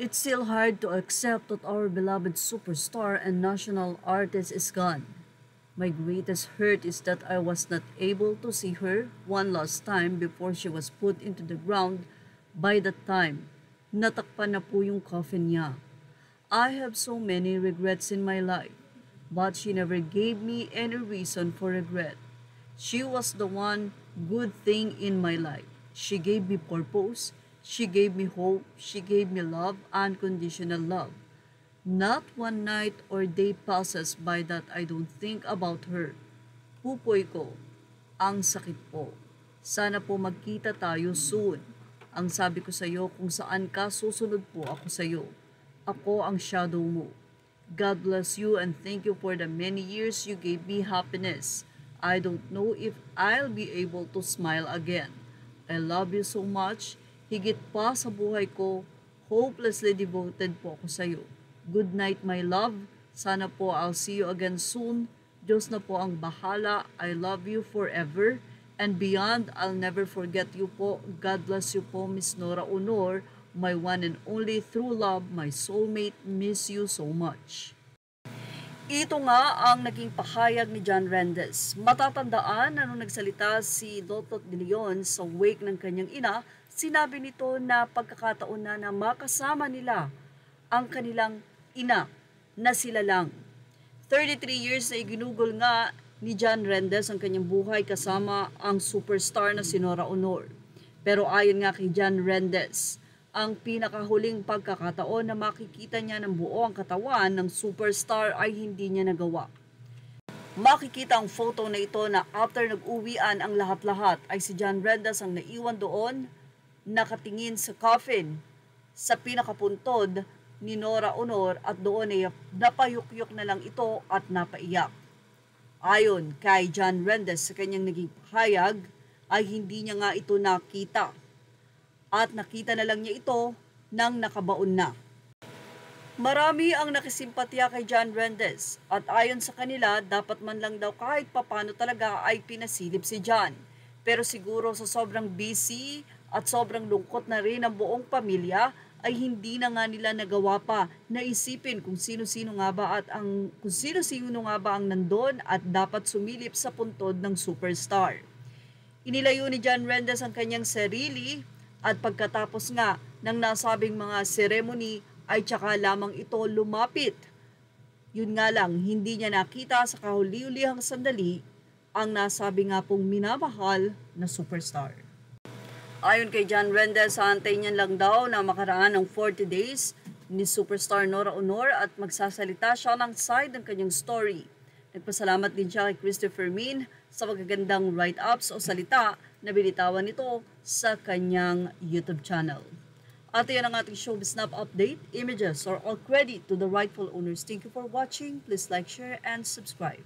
It's still hard to accept that our beloved superstar and national artist is gone. My greatest hurt is that I was not able to see her one last time before she was put into the ground. By that time, natakpan na po yung coffin niya. I have so many regrets in my life, but she never gave me any reason for regret. She was the one good thing in my life. She gave me purpose, she gave me hope, she gave me love, unconditional love. Not one night or day passes by that I don't think about her. Pupoy ko, ang sakit po. Sana po magkita tayo soon. Ang sabi ko sa iyo, kung saan ka susunod po ako sa iyo. Ako ang shadow mo. God bless you and thank you for the many years you gave me happiness. I don't know if I'll be able to smile again. I love you so much. Higit pa sa buhay ko, hopelessly devoted po ako sa iyo. Good night, my love. Sana po I'll see you again soon. Diyos na po ang bahala. I love you forever and beyond. I'll never forget you po. God bless you po, Miss Nora Honor, my one and only true love, my soulmate. Miss you so much. Ito nga ang naging pahayag ni John Rendes. Matatandaan na nung nagsalita si Lotot de Leon sa wake ng kanyang ina, sinabi nito na pagkakataon na makasama nila ang kanilang ina na sila lang. 33 years na iginugol nga ni John Rendes ang kanyang buhay kasama ang superstar na si Nora Honor. Pero ayon nga kay John Rendes, ang pinakahuling pagkakataon na makikita niya ng buo ang katawan ng superstar ay hindi niya nagawa. Makikita ang photo na ito na after nag-uwian ang lahat-lahat ay si John Rendes ang naiwan doon, nakatingin sa coffin sa pinakapuntod ni Nora Honor at doon ay napayukyok na lang ito at napaiyak. Ayon kay John Rendes sa kanyang naging pahayag ay hindi niya nga ito nakita at nakita na lang niya ito nang nakabaon na. Marami ang nakisimpatya kay John Rendes at ayon sa kanila dapat man lang daw kahit papano talaga ay pinasilip si John. Pero siguro sa sobrang busy at sobrang lungkot na rin ang buong pamilya ay hindi na nga nila nagawa pa na isipin kung sino-sino nga ba ang nandun at dapat sumilip sa puntod ng superstar. Inilayo ni John Rendes ang kanyang sarili at pagkatapos nga ng nasabing mga ceremony ay tsaka lamang ito lumapit. Yun nga lang, hindi niya nakita sa kahuli-hulihang sandali ang nasabi nga pong minamahal na superstar. Ayon kay John Rendes, aantayin niya lang daw na makaraan ng 40 days ni superstar Nora Honor at magsasalita siya ng side ng kanyang story. Nagpasalamat din siya kay Christopher Min sa magagandang write-ups o salita na binitawan nito sa kanyang YouTube channel. At yan ang ating showbiz snap update. Images are all credit to the rightful owners. Thank you for watching. Please like, share, and subscribe.